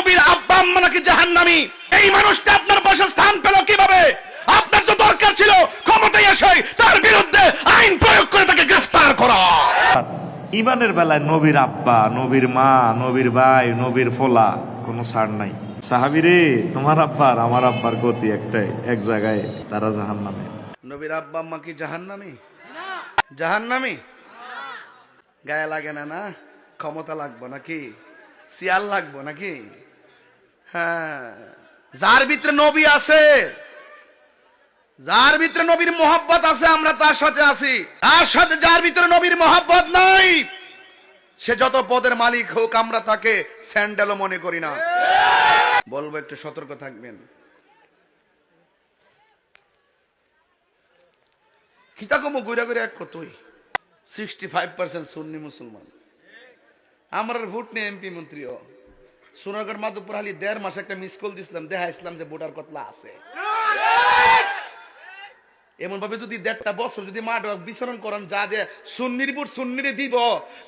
নবীর আব্বা আম্মা নাকি জাহান্নামী। এই মানুষটা আপনার পাশে স্থান পেল কিভাবে? আপনার তো দরকার ছিল ক্ষমতায় এসে তার বিরুদ্ধে আইন প্রয়োগ করে তাকে গ্রেফতার করা। ইমানের বেলায় নবীর আব্বা, নবীর মা, নবীর ভাই, নবীর ফোলা কোনো ছাড় নাই। সাহাবীরে, তোমার আব্বার আমার আব্বার গতি একটাই, এক জায়গায়, তারা জাহান্নামে। নবীর আব্বা আম্মা কি জাহান্নামী? জাহান্নামী গায়ে লাগে না? না ক্ষমতা লাগবো নাকি? সিয়াল লাগবো নাকি? হ্যাঁ, যার ভিতরে নবী আছে, যার ভিতরে নবীর মোহাব্বত আছে, আমরা তার সাথে আছি। তার সাথে যার ভিতরে নবীর মোহাব্বত নাই, সে যত পদের মালিক হোক, আমরা তাকে স্যান্ডেলও মনে করি না। বলবো একটু সতর্ক থাকবেন। খিতাকমো গুইরা গুইরা এক কতই 65% সুন্নি মুসলমান। আমার ভোট নেই এমপি মন্ত্রীও। সোনাগড় মাধবপুর হালি 1.5 মাস একটা মিস কল দিছিলাম, দেখা ইসলাম যে ভোটার কতলা আছে। এমন ভাবে যদি 1.5 বছর যদি মাঠ বিচরণ করেন, যা যে সুন্নির ভোট সুন্নিরে দিব,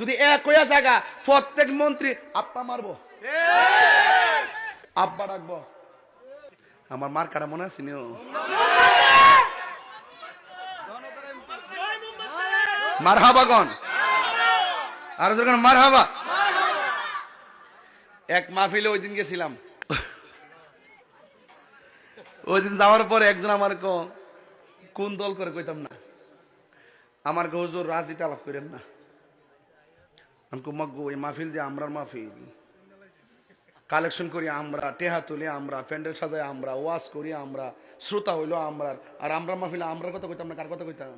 যদি এক হইয়া জায়গা প্রত্যেক মন্ত্রী আপ্পা মারবো, আব্বা ডাকবো। আমার মার কাটা মনে আছে নিও, মারহাবাগন আর যখন মারহাবা। এক মাহফিলে ওই দিন গেছিলাম, ওই দিন যাওয়ার পরে একজন আমার কোন দল করে কইতাম না, আমার হুজুর রাজনীতি আলাপ করেন না। আমি মগ্গো এই মাহফিল দিয়ে আমরার মাহফিল কালেকশন করি, আমরা টেহা তুলি, আমরা প্যান্ডেল সাজাই, আমরা ওয়াজ করি, আমরা শ্রোতা হইলো আমরা। আর আমরা মাহফিলে আমরার কথা কইতাম না, কার কথা কইতাম?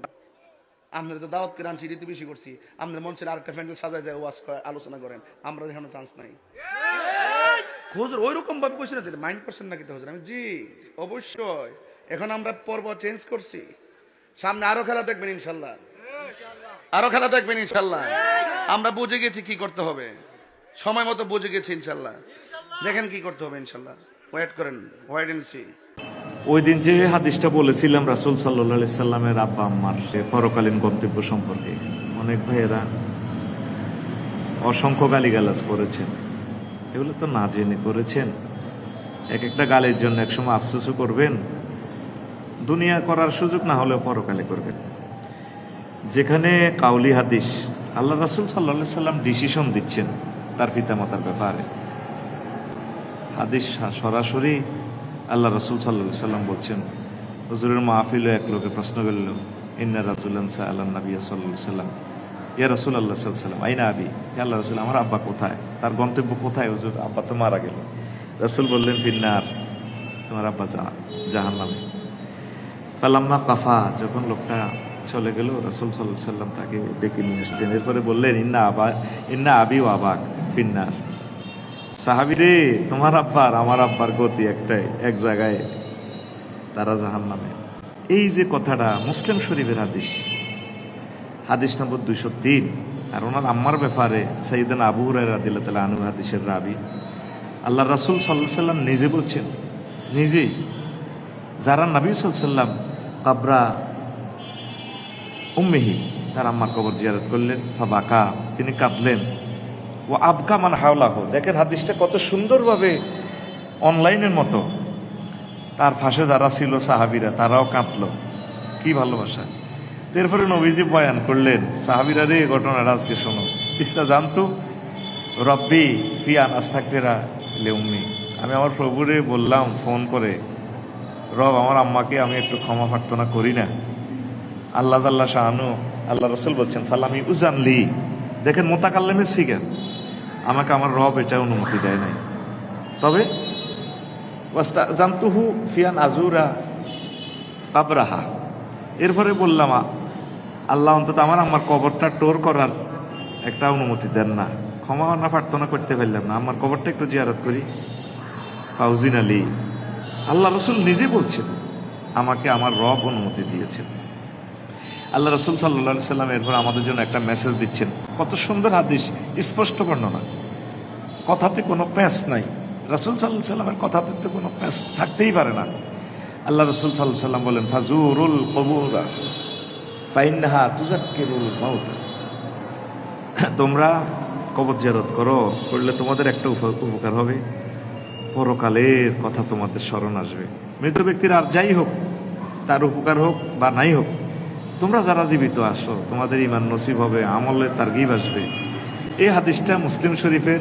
আপনাদের তো দাওয়াত করে আনছি, রীতি বেশি করছি। আপনাদের মন ছিল আরেকটা প্যান্ডেল সাজায় যায় ওয়াজ আলোচনা করেন, আমরা দেখানো চান্স নাই। হুজুর ওই রকম ভাবে কইছে না, মাইন্ড করছেন নাকি? তো হুজুর আমি জি অবশ্যই। এখন আমরা পর্ব চেঞ্জ করছি, সামনে আরো খেলা দেখবেন ইনশাল্লাহ, আরো খেলা দেখবেন ইনশাল্লাহ। আমরা বুঝে গেছি কি করতে হবে, সময় মতো বুঝে গেছি ইনশাল্লাহ। দেখেন কি করতে হবে ইনশাল্লাহ, ওয়েট করেন, ওয়েট এন্ড সি। ওই দিন যে হাদিসটা বলেছিলাম রাসূল সাল্লাল্লাহু আলাইহি সাল্লামের আব্বা আম্মার পরকালীন গন্তব্য সম্পর্কে, অনেক ভাইয়েরা অসংখ্য গালিগালাজ করেছেন। এগুলো তো না জেনে করেছেন। এক একটা গালির জন্য একসময় আফসোসও করবেন, দুনিয়া করার সুযোগ না হলেও পরকালে করবেন। যেখানে কাউলি হাদিস, আল্লাহ রাসূল সাল্লাল্লাহু আলাইহি সাল্লাম ডিসিশন দিচ্ছেন তার পিতামাতার ব্যাপারে, হাদিস সরাসরি আল্লাহ রাসূল সাল্লাল্লাহু আলাইহি সাল্লাম বলছেন। হুজুরের মাহফিলে এক লোকে প্রশ্ন করল, ইন্না রাজুলান সাআলান নবী সাল্লাল্লাহু আলাইহি সাল্লাম, ইয়া রাসূলুল্লাহ সাল্লাল্লাহু আলাইহি সাল্লাম আইনা আবি, ইয়া আল্লাহর রাসূল আমার আব্বা কোথায়, তার গন্তব্য কোথায় হুজুর? আব্বা তো মারা গেল। রাসূল বললেন ফিন্নার, তোমার আব্বা জাহান্নামে। ফালাম্মা কাফা, যখন লোকটা চলে গেল রাসূল সাল্লাল্লাহু আলাইহি সাল্লাম তাকে ডেকে নিয়ে আসলেন। এরপরে বললেন ইন্না আবি ও আবাক ফিন্নার। সাহাবীরে, তোমার আব্বার আমার আব্বার গতি একটাই, এক জায়গায়, তারা জাহান্নামে। এই যে কথাটা মুসলিম শরীফের হাদিস, হাদিস নম্বর 203। আর ওনার আম্মার ব্যাপারে সাইয়েদনা আবু হুরায়রা রাদিয়াল্লাহু তাআলা আনহু হাদিসের রাবি, আল্লাহ রাসূল সাল্লাল্লাহু আলাইহি সাল্লাম নিজে বলছেন, নিজেই, যারা নবী সাল্লাল্লাহু আলাইহি সাল্লাম কাবরা উম্মিহি, তার আম্মার কবর জিয়ারত করলেন, ফাবাকা, তিনি কাঁদলেন, ও আবকা মান হাওলাহ। দেখেন হাদিসটা কত সুন্দরভাবে, অনলাইনের মতো। তার পাশে যারা ছিল সাহাবীরা, তারাও কাঁদলো, কি ভালোবাসা। এরপরে নবীজি বয়ান করলেন, সাহাবীরা রে, ঘটনাটা আজকে শোনো। ইস্তা জানতো রব্বি ফিয়ান আস্তাগফিরা লিউম্মি, আমি আমার প্রভুরে বললাম ফোন করে, রব আমার আম্মাকে আমি একটু ক্ষমা প্রার্থনা করি না। আল্লাহ জাল্লা শাহানু, আল্লাহ রাসূল বলছেন ফালামি উজানলি। দেখেন মোতাকাল্লিমের সিগার, আমাকে আমার রব এটা অনুমতি দেয় নাই। তবে জানতুহু ফিয়ান আজুরা কাবরাহা, এরপরে বললাম আল্লাহ অন্তত আমার কবরটা টোর করার একটা অনুমতি দেন না, ক্ষমা না প্রার্থনা করতে পারলাম না, আমার কবরটা একটু জিয়ারত করি। ফাউজিন আলী, আল্লাহ রসুল নিজে বলছেন আমাকে আমার রব অনুমতি দিয়েছেন। আল্লাহ রসুল সাল্লাল্লাহু আলাইহি সাল্লাম এরপর আমাদের জন্য একটা মেসেজ দিচ্ছেন। কত সুন্দর হাদিস, স্পষ্ট বর্ণনা, কথাতে কোনো প্যাঁচ নাই। রাসূল সাল্লাল্লাহু আলাইহি সাল্লামের কথাতে তো কোনো প্যাঁচ থাকতেই পারে না। আল্লাহ রসুল সাল্লাল্লাহু আলাইহি সাল্লাম বলেন, ফাজুরুল কবুরা ফাইন্নাহা তুযাক্কিরুল মাউত, তোমরা কবর জিয়ারত করো, করলে তোমাদের একটা উপকার হবে, পরকালের কথা তোমাদের স্মরণ আসবে। মৃত ব্যক্তির আর যাই হোক, তার উপকার হোক বা নাই হোক, তোমরা যারা জীবিত আসো তোমাদের ইমান নসিব হবে, আমলের তারগিব আসবে। এই হাদিসটা মুসলিম শরীফের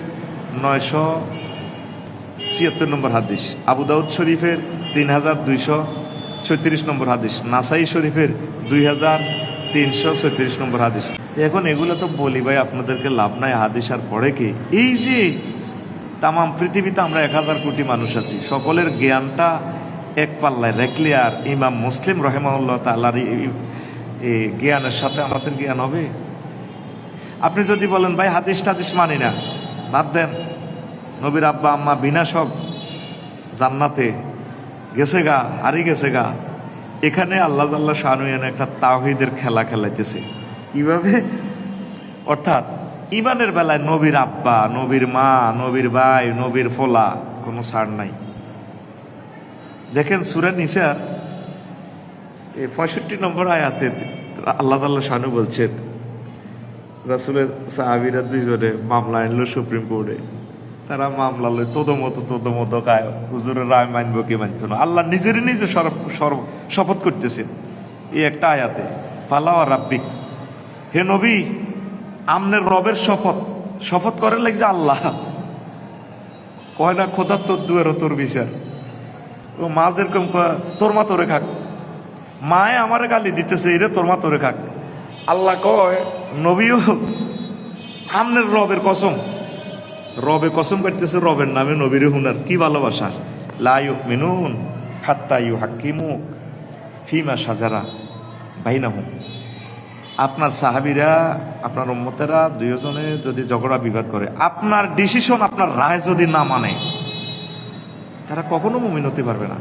976 নম্বর হাদিস, আবু দাউদ শরীফের 3236 নম্বর হাদিস, নাসাই শরীফের 2336 নম্বর হাদিস। এখন এগুলো তো বলি ভাই আপনাদেরকে লাভ নাই, হাদিস আর পড়ে কি? এই যে তাম পৃথিবীতে আমরা 1000 কোটি মানুষ আছি, সকলের জ্ঞানটা এক পাল্লায় রাখলে আর ইমাম মুসলিম রহিমাহুল্লাহ তাআলার এই জ্ঞানের সাথে আমাদের জ্ঞান হবে? আপনি যদি বলেন ভাই হাদিস টাদিস মানি না, বাদ দেন, নবীর আব্বা আম্মা বিনা সব জান্নাতে গেছে গা, হারিয়ে গেছে গা, এখানে আল্লাহ জাল্লা শানু একটা তাওহীদের খেলা খেলাইতেছে। কিভাবে? অর্থাৎ ইমানের বেলায় নবীর আব্বা, নবীর মা, নবীর ভাই, নবীর ফোলা কোনো ছাড় নাই। দেখেন সূরা নিসা 65 নম্বর আয়াতে আল্লাহ জাল্লা শানু বলছেন, রাসূলের সাহাবীরা দুইজনে মামলা আনলো সুপ্রিম কোর্টে। তারা মামলা লই তোদমত গায়, হুজুরের রায় মানবো কি মানতো না। আল্লাহ নিজেরই নিজে শপথ করতেছেন এই একটা আয়াতে, ফালাওয়া রাব্বিক, হে নবী আমনের রবের শপথ করে লাগছে আল্লাহ। কয় না খোদা তোর দুয়ারও তোর বিচার। ও মা যেরকম তোর মা তোরে খাক, মায়ে আমারে গালি দিতেছে, এরে তোর মা তোরে খাক। আল্লাহ কয় নবীও আমনের রবের কসম, রবে কসম করতেছে, রবের নামে নবীরে হুনার কি ভালোবাসা। লা ইউমিনুন হাত্তা ইউহাক্কিমুক ফিমা শাজারা বাইনাহুম। আপনার সাহাবীরা, আপনার উম্মতেরা দুইজনে যদি ঝগড়া বিবাদ করে, আপনার ডিসিশন, আপনার রায় যদি না মানে, তারা কখনো মুমিন হতে পারবে না।